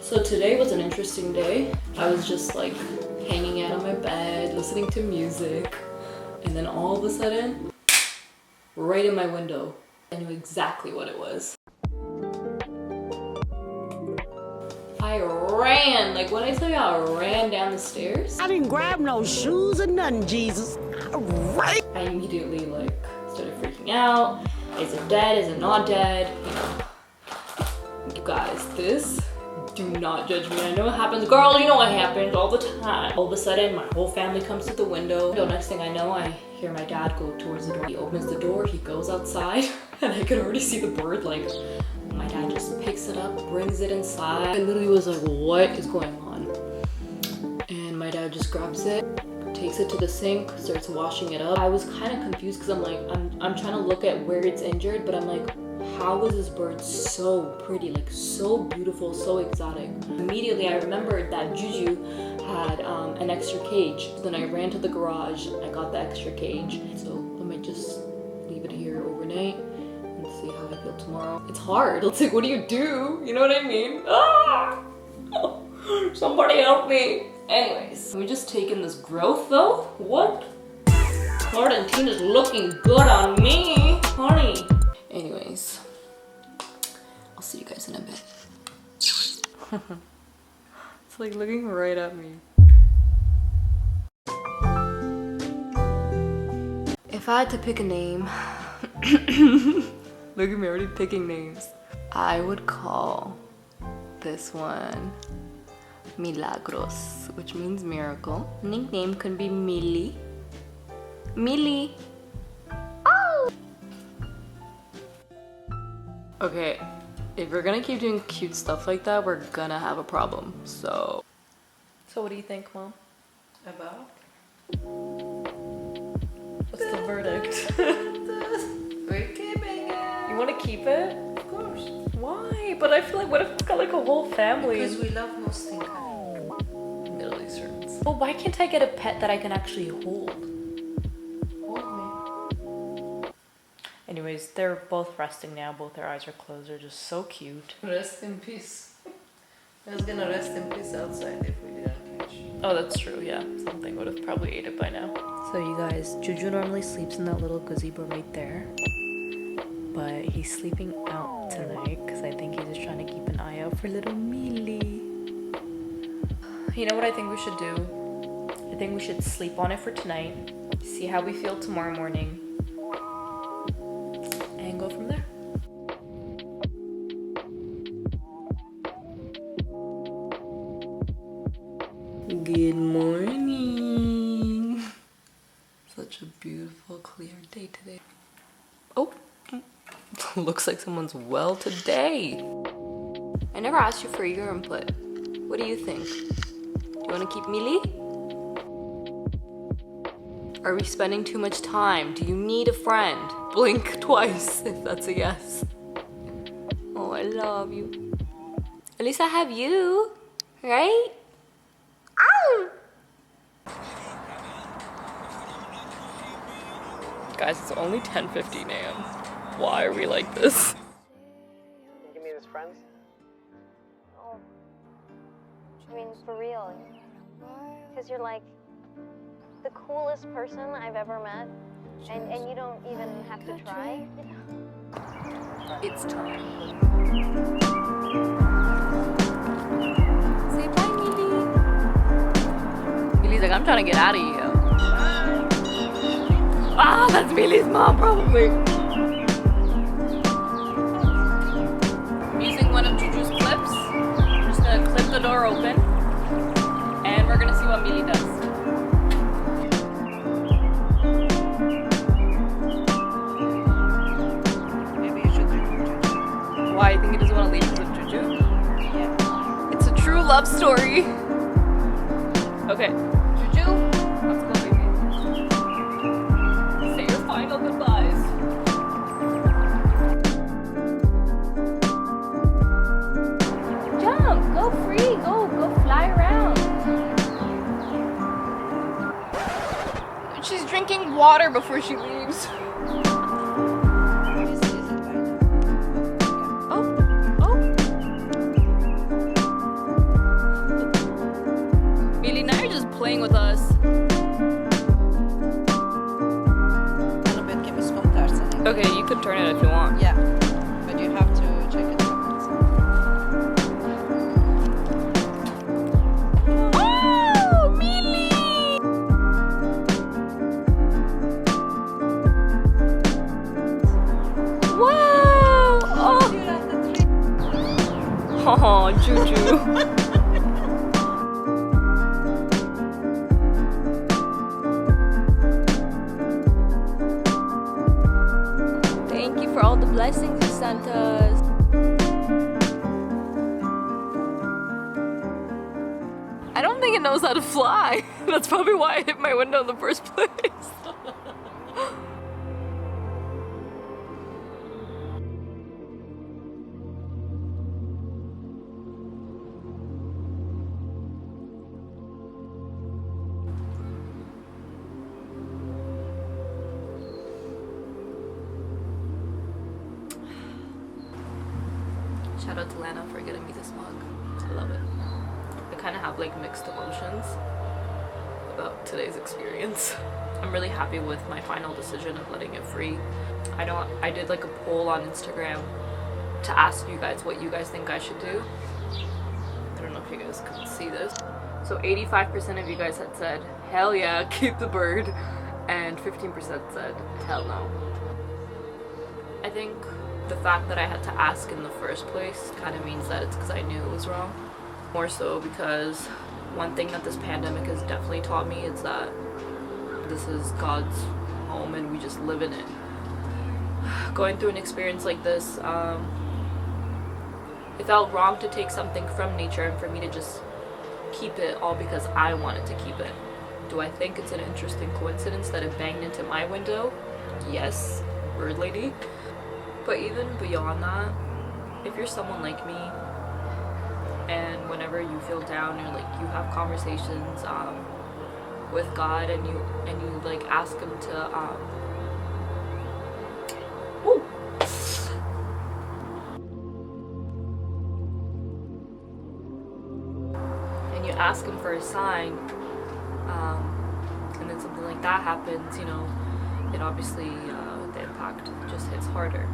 So today was an interesting day. I was just like hanging out on my bed, listening to music, and then all of a sudden, right in my window, I knew exactly what it was. I ran, like when I tell you I ran down the stairs. I didn't grab no shoes or nothing, Jesus. I immediately like started freaking out. Is it dead? Is it not dead? You know. You guys, this, do not judge me. I know it happens. Girl, you know what happens all the time. All of a sudden, my whole family comes to the window. So next thing I know, I hear my dad go towards the door. He opens the door, he goes outside, and I could already see the bird. Like, my dad just picks it up, brings it inside. I literally was like, what is going on? And my dad just grabs it, takes it to the sink, starts washing it up. I was kind of confused because I'm like, I'm trying to look at where it's injured, but I'm like, how is this bird so pretty, like so beautiful, so exotic? Immediately I remembered that Juju had an extra cage. So then I ran to the garage, I got the extra cage. So I might just leave it here overnight and see how I feel tomorrow. It's hard. It's like, what do? You know what I mean? Ah! Somebody help me. Anyways, we just taking this growth though. What? Florentina's looking good on me, honey. Anyways, I'll see you guys in a bit. It's like looking right at me. If I had to pick a name, look at me already picking names. I would call this one Milagros, which means miracle. Nickname could be Mili. Mili. Oh! Okay, if we're gonna keep doing cute stuff like that, we're gonna have a problem. So what do you think, Mom? About? What's the verdict? We're keeping it. You want to keep it? Of course. Why? But I feel like, what if it's got like a whole family? Because we love Muslim Middle Easterns. Well, why can't I get a pet that I can actually hold? Hold me. Anyways, they're both resting now. Both their eyes are closed. They're just so cute. Rest in peace. I was gonna rest in peace outside if we didn't catch. Oh, that's true. Yeah, something would have probably ate it by now. So you guys, Juju normally sleeps in that little gazebo right there. But he's sleeping out tonight because I think he's just trying to keep an eye out for little Mili. You know what I think we should do? I think we should sleep on it for tonight, see how we feel tomorrow morning, and go from there. Good morning. Such a beautiful, clear day today. Oh, looks like someone's well today. I never asked you for your input. What do you think? You want to keep Mili? Are we spending too much time? Do you need a friend? Blink twice if that's a yes. Oh, I love you. At least I have you, right? Ow! Guys, it's only 10:15 a.m. Why are we like this? Can you give me his friends? Oh, I mean, for real. Because you're like the coolest person I've ever met, and you don't even have to try. It's time. Say bye, Mili. Mili's like, I'm trying to get out of here. Ah, that's Mili's mom, probably. I'm using one of Juju's clips. I'm just gonna clip the door open, and we're gonna see what Mili does. Maybe you should do Juju. Why? You think he doesn't want to leave because of Juju? Yeah. It's a true love story. Okay, Juju, let's go, baby. Say your final goodbyes. Jump, go free, go fly around. She's drinking water before she leaves. Oh, Juju. Thank you for all the blessings you sent us. I don't think it knows how to fly. That's probably why I hit my window in the first place. Shout out to Lana for getting me this mug. I love it. I kind of have like mixed emotions about today's experience. I'm really happy with my final decision of letting it free. I did like a poll on Instagram to ask you guys what you guys think I should do. I don't know if you guys can see this. So 85% of you guys had said, hell yeah, keep the bird. And 15% said, hell no. I think the fact that I had to ask in the first place kind of means that it's because I knew it was wrong. More so because one thing that this pandemic has definitely taught me is that this is God's home and we just live in it. Going through an experience like this, it felt wrong to take something from nature and for me to just keep it all because I wanted to keep it. Do I think it's an interesting coincidence that it banged into my window? Yes, bird lady. But even beyond that, if you're someone like me, and whenever you feel down or like you have conversations with God and you like ask Him to and you ask Him for a sign, and then something like that happens, you know, it obviously the impact just hits harder.